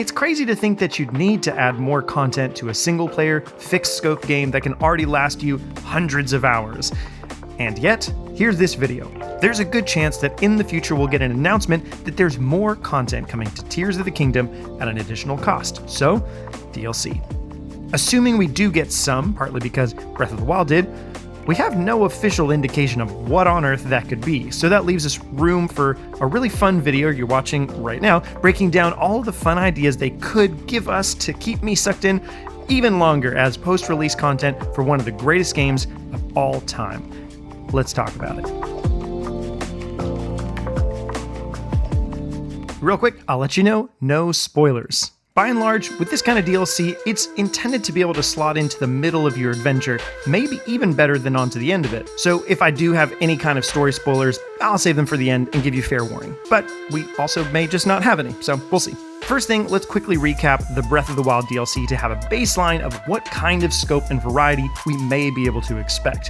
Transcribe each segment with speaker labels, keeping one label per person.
Speaker 1: It's crazy to think that you'd need to add more content to a single-player, fixed-scope game that can already last you hundreds of hours. And yet, here's this video. There's a good chance that in the future we'll get an announcement that there's more content coming to Tears of the Kingdom at an additional cost, so DLC. Assuming we do get some, partly because Breath of the Wild did, we have no official indication of what on earth that could be, so that leaves us room for a really fun video you're watching right now, breaking down all of the fun ideas they could give us to keep me sucked in even longer as post-release content for one of the greatest games of all time. Let's talk about it. Real quick, I'll let you know, no spoilers. By and large, with this kind of DLC, it's intended to be able to slot into the middle of your adventure, maybe even better than onto the end of it. So if I do have any kind of story spoilers, I'll save them for the end and give you fair warning. But we also may just not have any, so we'll see. First thing, let's quickly recap the Breath of the Wild DLC to have a baseline of what kind of scope and variety we may be able to expect.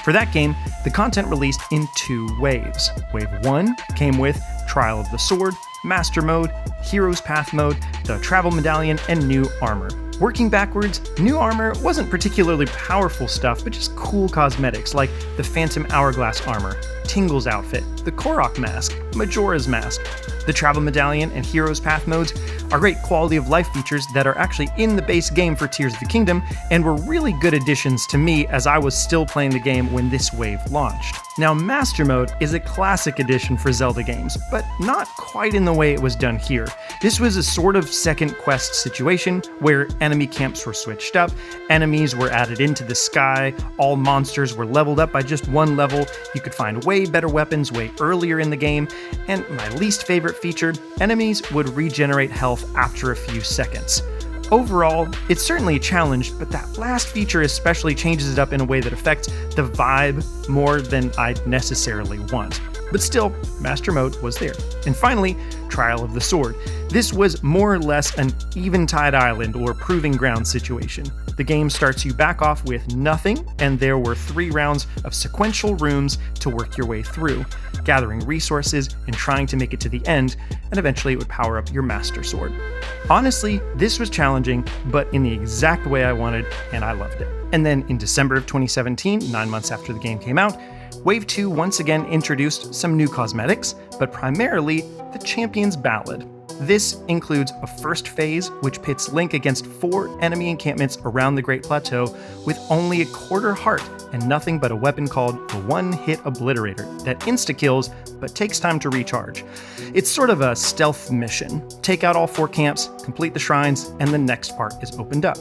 Speaker 1: For that game, the content released in 2 waves. Wave 1 came with Trial of the Sword, Master Mode, Hero's Path Mode, the Travel Medallion, and New Armor. Working backwards, New Armor wasn't particularly powerful stuff, but just cool cosmetics like the Phantom Hourglass Armor, Tingle's outfit, the Korok Mask, Majora's Mask. The Travel Medallion and Hero's Path modes are great quality of life features that are actually in the base game for Tears of the Kingdom and were really good additions to me as I was still playing the game when this wave launched. Now, Master Mode is a classic addition for Zelda games, but not quite in the way it was done here. This was a sort of second quest situation where enemy camps were switched up, enemies were added into the sky, all monsters were leveled up by just 1 level, you could find way better weapons way earlier in the game, and my least favorite feature, enemies would regenerate health after a few seconds. Overall, it's certainly a challenge, but that last feature especially changes it up in a way that affects the vibe more than I'd necessarily want. But still, Master Mode was there. And finally, Trial of the Sword. This was more or less an Eventide Island or Proving Ground situation. The game starts you back off with nothing, and there were 3 rounds of sequential rooms to work your way through, gathering resources and trying to make it to the end, and eventually it would power up your Master Sword. Honestly, this was challenging, but in the exact way I wanted, and I loved it. And then in December of 2017, 9 months after the game came out, Wave 2 once again introduced some new cosmetics, but primarily the Champion's Ballad. This includes a first phase, which pits Link against 4 enemy encampments around the Great Plateau with only a quarter heart and nothing but a weapon called the One-Hit Obliterator that insta-kills but takes time to recharge. It's sort of a stealth mission. Take out all 4 camps, complete the shrines, and the next part is opened up.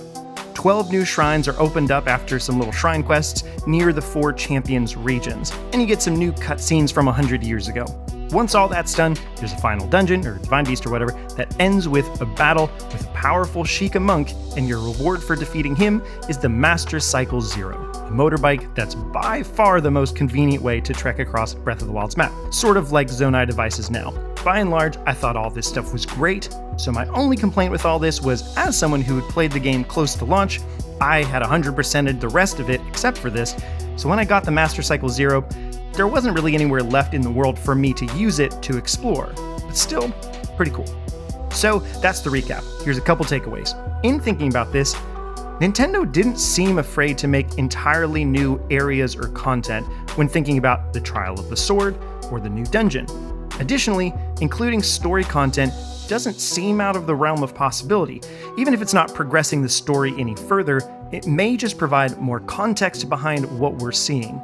Speaker 1: 12 new shrines are opened up after some little shrine quests near the 4 Champions regions, and you get some new cutscenes from 100 years ago. Once all that's done, there's a final dungeon, or Divine Beast or whatever, that ends with a battle with a powerful Sheikah monk, and your reward for defeating him is the Master Cycle Zero, a motorbike that's by far the most convenient way to trek across Breath of the Wild's map, sort of like Zonai devices now. By and large, I thought all this stuff was great, so my only complaint with all this was, as someone who had played the game close to launch, I had 100%ed the rest of it except for this, so when I got the Master Cycle Zero, there wasn't really anywhere left in the world for me to use it to explore, but still, pretty cool. So that's the recap. Here's a couple takeaways. In thinking about this, Nintendo didn't seem afraid to make entirely new areas or content when thinking about the Trial of the Sword or the new dungeon. Additionally, including story content doesn't seem out of the realm of possibility. Even if it's not progressing the story any further, it may just provide more context behind what we're seeing.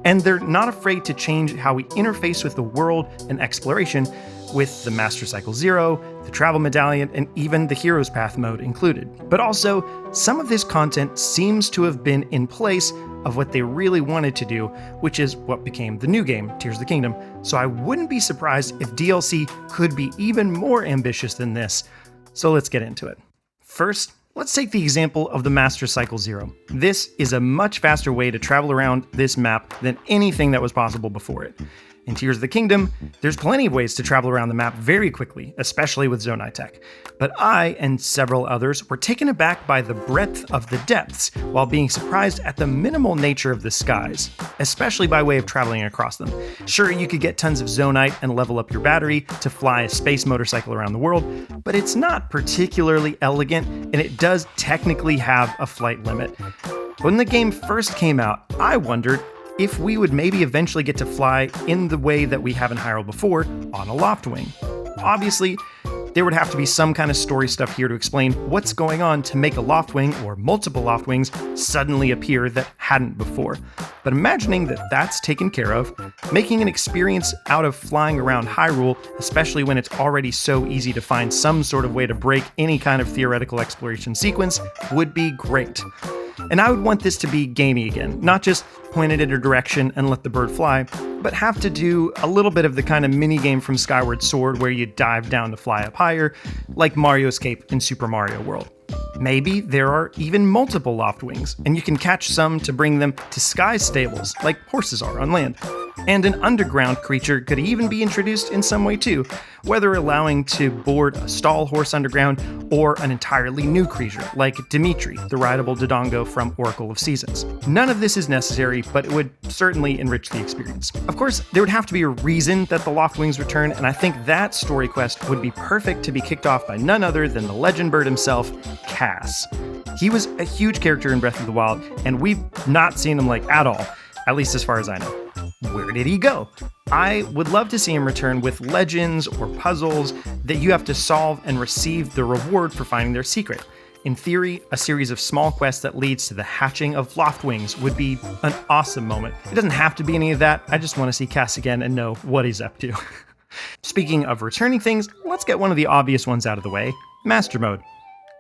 Speaker 1: And they're not afraid to change how we interface with the world and exploration, with the Master Cycle Zero, the Travel Medallion, and even the Hero's Path mode included. But also, some of this content seems to have been in place of what they really wanted to do, which is what became the new game, Tears of the Kingdom. So I wouldn't be surprised if DLC could be even more ambitious than this. So let's get into it. First, let's take the example of the Master Cycle Zero. This is a much faster way to travel around this map than anything that was possible before it. In Tears of the Kingdom, there's plenty of ways to travel around the map very quickly, especially with Zonai tech. But I, and several others, were taken aback by the breadth of the depths, while being surprised at the minimal nature of the skies, especially by way of traveling across them. Sure, you could get tons of Zonite and level up your battery to fly a space motorcycle around the world, but it's not particularly elegant, and it does technically have a flight limit. When the game first came out, I wondered if we would maybe eventually get to fly in the way that we have in Hyrule before, on a Loftwing. Obviously, there would have to be some kind of story stuff here to explain what's going on to make a Loftwing or multiple Loftwings suddenly appear that hadn't before. But imagining that that's taken care of, making an experience out of flying around Hyrule, especially when it's already so easy to find some sort of way to break any kind of theoretical exploration sequence, would be great. And I would want this to be gamey again, not just point it in a direction and let the bird fly, but have to do a little bit of the kind of minigame from Skyward Sword where you dive down to fly up higher, like Mario's Cape in Super Mario World. Maybe there are even multiple Loftwings, and you can catch some to bring them to sky stables, like horses are on land. And an underground creature could even be introduced in some way too, whether allowing to board a stall horse underground or an entirely new creature, like Dimitri, the rideable Dodongo from Oracle of Seasons. None of this is necessary, but it would certainly enrich the experience. Of course, there would have to be a reason that the Loftwings return, and I think that story quest would be perfect to be kicked off by none other than the legend bird himself, Kass. He was a huge character in Breath of the Wild, and we've not seen him at all, at least as far as I know. Where did he go? I would love to see him return with legends or puzzles that you have to solve and receive the reward for finding their secret. In theory, a series of small quests that leads to the hatching of Loftwings would be an awesome moment. It doesn't have to be any of that, I just want to see Kass again and know what he's up to. Speaking of returning things, let's get one of the obvious ones out of the way, Master Mode.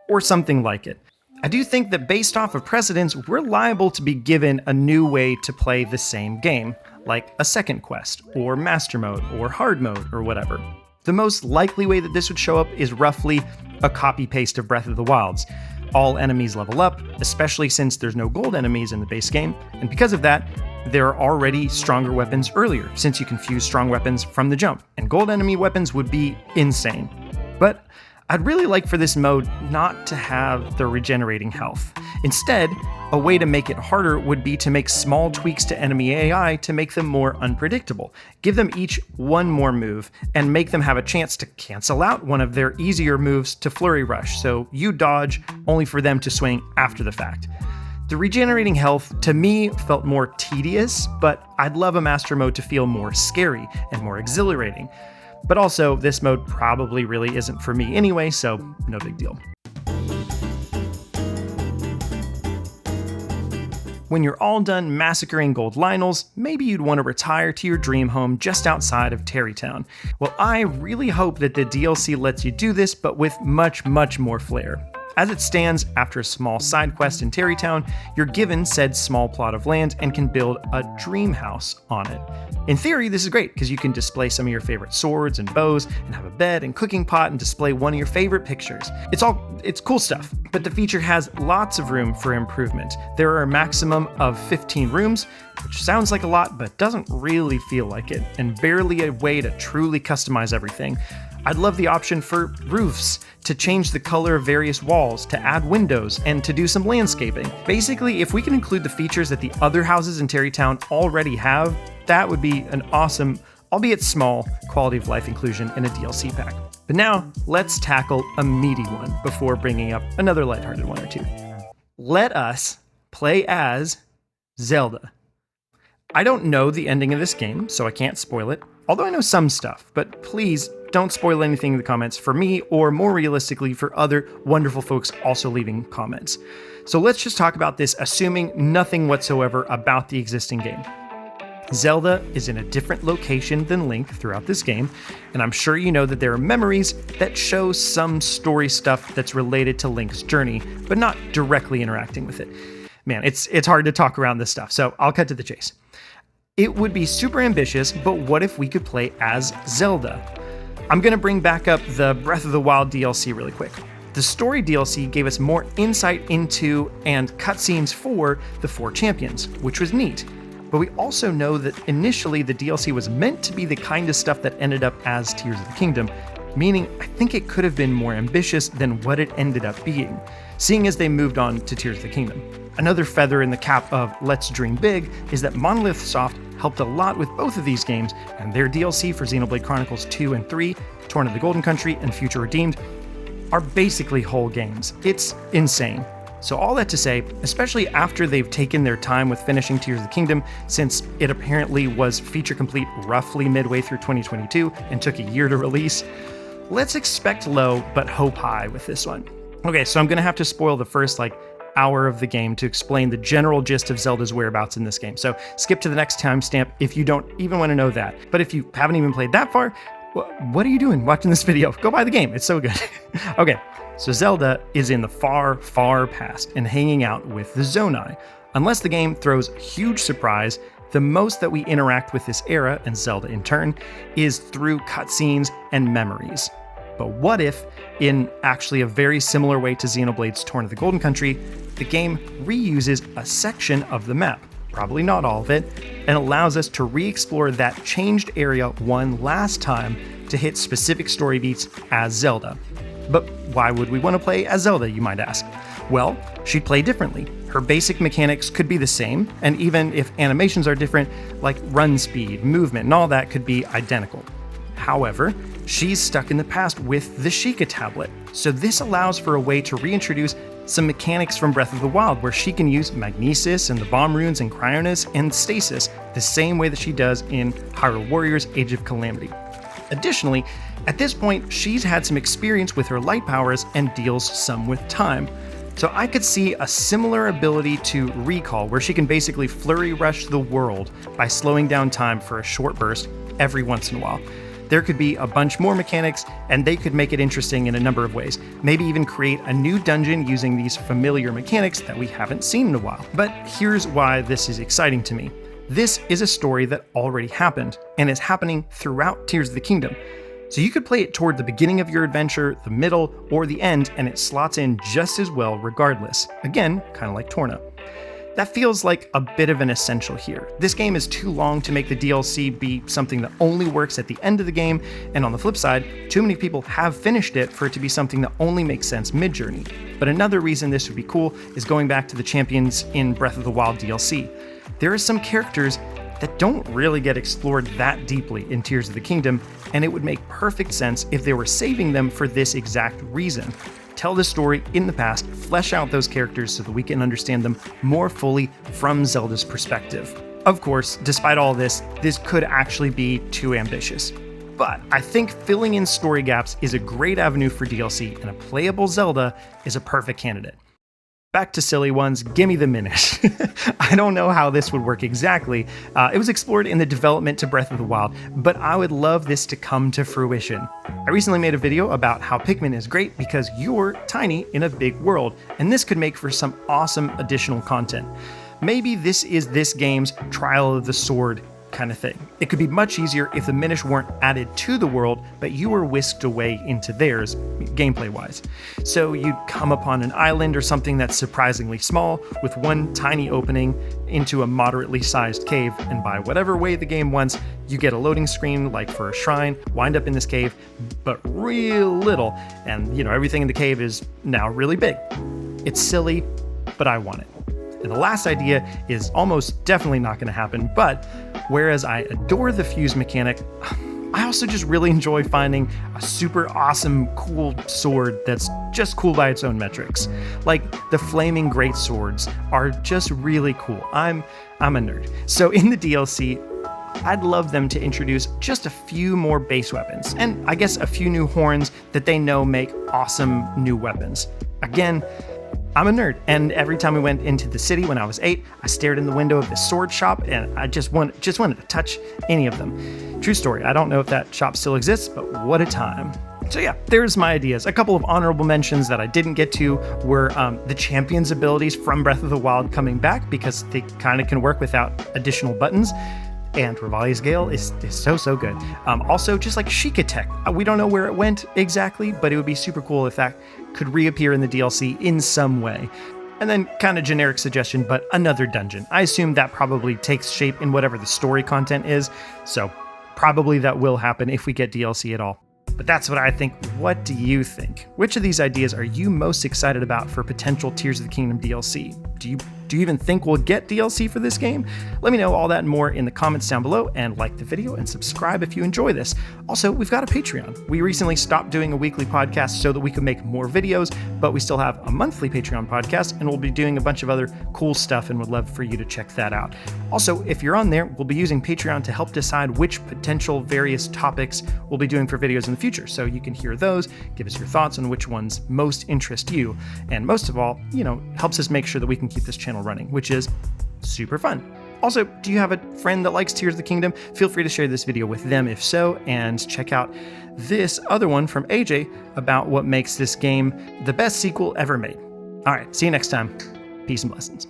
Speaker 1: Or something like it. I do think that based off of precedents, we're liable to be given a new way to play the same game, like a second quest, or Master Mode, or Hard Mode, or whatever. The most likely way that this would show up is roughly a copy-paste of Breath of the Wild's. All enemies level up, especially since there's no gold enemies in the base game, and because of that, there are already stronger weapons earlier, since you can fuse strong weapons from the jump, and gold enemy weapons would be insane. But I'd really like for this mode not to have the regenerating health. Instead, a way to make it harder would be to make small tweaks to enemy AI to make them more unpredictable. Give them each one more move, and make them have a chance to cancel out one of their easier moves to Flurry Rush, so you dodge only for them to swing after the fact. The regenerating health, to me, felt more tedious, but I'd love a Master Mode to feel more scary and more exhilarating. But also, this mode probably really isn't for me anyway, so no big deal. When you're all done massacring gold Lynels, maybe you'd want to retire to your dream home just outside of Terrytown. Well, I really hope that the DLC lets you do this, but with much, much more flair. As it stands, after a small side quest in Terrytown, you're given said small plot of land and can build a dream house on it. In theory, this is great because you can display some of your favorite swords and bows and have a bed and cooking pot and display one of your favorite pictures. It's cool stuff, but the feature has lots of room for improvement. There are a maximum of 15 rooms, which sounds like a lot, but doesn't really feel like it, and barely a way to truly customize everything. I'd love the option for roofs, to change the color of various walls, to add windows, and to do some landscaping. Basically, if we can include the features that the other houses in Terrytown already have, that would be an awesome, albeit small, quality of life inclusion in a DLC pack. But now, let's tackle a meaty one before bringing up another lighthearted one or two. Let us play as Zelda. I don't know the ending of this game, so I can't spoil it, although I know some stuff, but please don't spoil anything in the comments for me, or more realistically for other wonderful folks also leaving comments. So let's just talk about this, assuming nothing whatsoever about the existing game. Zelda is in a different location than Link throughout this game, and I'm sure you know that there are memories that show some story stuff that's related to Link's journey, but not directly interacting with it. Man, it's hard to talk around this stuff, so I'll cut to the chase. It would be super ambitious, but what if we could play as Zelda? I'm gonna bring back up the Breath of the Wild DLC really quick. The story DLC gave us more insight into and cutscenes for the 4 champions, which was neat. but we also know that initially the DLC was meant to be the kind of stuff that ended up as Tears of the Kingdom, meaning I think it could have been more ambitious than what it ended up being, seeing as they moved on to Tears of the Kingdom. Another feather in the cap of Let's Dream Big is that Monolith Soft helped a lot with both of these games, and their DLC for Xenoblade Chronicles 2 and 3, Torn of the Golden Country, and Future Redeemed, are basically whole games. It's insane. So all that to say, especially after they've taken their time with finishing Tears of the Kingdom, since it apparently was feature complete roughly midway through 2022 and took a year to release, let's expect low but hope high with this one. Okay, so I'm gonna have to spoil the first hour of the game to explain the general gist of Zelda's whereabouts in this game. So skip to the next timestamp if you don't even want to know that. But if you haven't even played that far, what are you doing watching this video? Go buy the game, it's so good. Okay, so Zelda is in the far, far past and hanging out with the Zonai. Unless the game throws a huge surprise, the most that we interact with this era, and Zelda in turn, is through cutscenes and memories. But what if, in actually a very similar way to Xenoblade's Torn of the Golden Country, the game reuses a section of the map, probably not all of it, and allows us to re-explore that changed area one last time to hit specific story beats as Zelda. But why would we want to play as Zelda, you might ask? Well, she'd play differently. Her basic mechanics could be the same, and even if animations are different, like run speed, movement, and all that could be identical. However, she's stuck in the past with the Sheikah tablet, so this allows for a way to reintroduce some mechanics from Breath of the Wild where she can use Magnesis and the Bomb Runes and Cryonis and Stasis the same way that she does in Hyrule Warriors Age of Calamity. Additionally, at this point, she's had some experience with her light powers and deals some with time. So I could see a similar ability to Recall where she can basically flurry rush the world by slowing down time for a short burst every once in a while. There could be a bunch more mechanics, and they could make it interesting in a number of ways. Maybe even create a new dungeon using these familiar mechanics that we haven't seen in a while. But here's why this is exciting to me. This is a story that already happened, and is happening throughout Tears of the Kingdom. So you could play it toward the beginning of your adventure, the middle, or the end, and it slots in just as well regardless. Again, kind of like Torna. That feels like a bit of an essential here. This game is too long to make the DLC be something that only works at the end of the game, and on the flip side, too many people have finished it for it to be something that only makes sense mid-journey. But another reason this would be cool is going back to the champions in Breath of the Wild DLC. There are some characters that don't really get explored that deeply in Tears of the Kingdom, and it would make perfect sense if they were saving them for this exact reason. Tell the story in the past, flesh out those characters so that we can understand them more fully from Zelda's perspective. Of course, despite all this could actually be too ambitious. But I think filling in story gaps is a great avenue for DLC, and a playable Zelda is a perfect candidate. Back to silly ones, gimme the Minish. I don't know how this would work exactly. It was explored in the development to Breath of the Wild, but I would love this to come to fruition. I recently made a video about how Pikmin is great because you're tiny in a big world, and this could make for some awesome additional content. Maybe this is this game's Trial of the Sword kind of thing. It could be much easier if the Minish weren't added to the world, but you were whisked away into theirs, gameplay-wise. So you'd come upon an island or something that's surprisingly small, with one tiny opening into a moderately sized cave, and by whatever way the game wants, you get a loading screen like for a shrine, wind up in this cave, but real little, and everything in the cave is now really big. It's silly, but I want it. And the last idea is almost definitely not going to happen, but whereas I adore the fuse mechanic, I also just really enjoy finding a super awesome, cool sword that's just cool by its own metrics. Like the flaming great swords are just really cool. I'm a nerd. So in the DLC, I'd love them to introduce just a few more base weapons, and I guess a few new horns that they know make awesome new weapons. Again, I'm a nerd, and every time we went into the city when I was 8, I stared in the window of the sword shop, and I just wanted to touch any of them. True story, I don't know if that shop still exists, but what a time. So yeah, there's my ideas. A couple of honorable mentions that I didn't get to were the champions' abilities from Breath of the Wild coming back, because they kind of can work without additional buttons. And Revali's Gale is so good. Also, just like Sheikah Tech, we don't know where it went exactly, but it would be super cool if that could reappear in the DLC in some way. And then kind of generic suggestion, but another dungeon. I assume that probably takes shape in whatever the story content is, so probably that will happen if we get DLC at all. But that's what I think. What do you think? Which of these ideas are you most excited about for potential Tears of the Kingdom DLC? Do you even think we'll get DLC for this game? Let me know all that and more in the comments down below, and like the video and subscribe if you enjoy this. Also, we've got a Patreon. We recently stopped doing a weekly podcast so that we could make more videos, but we still have a monthly Patreon podcast, and we'll be doing a bunch of other cool stuff and would love for you to check that out. Also, if you're on there, we'll be using Patreon to help decide which potential various topics we'll be doing for videos in the future, so you can hear those, give us your thoughts on which ones most interest you, and most of all, helps us make sure that we can keep this channel running, which is super fun. Also, do you have a friend that likes Tears of the Kingdom? Feel free to share this video with them if so, and check out this other one from AJ about what makes this game the best sequel ever made. All right, see you next time. Peace and blessings.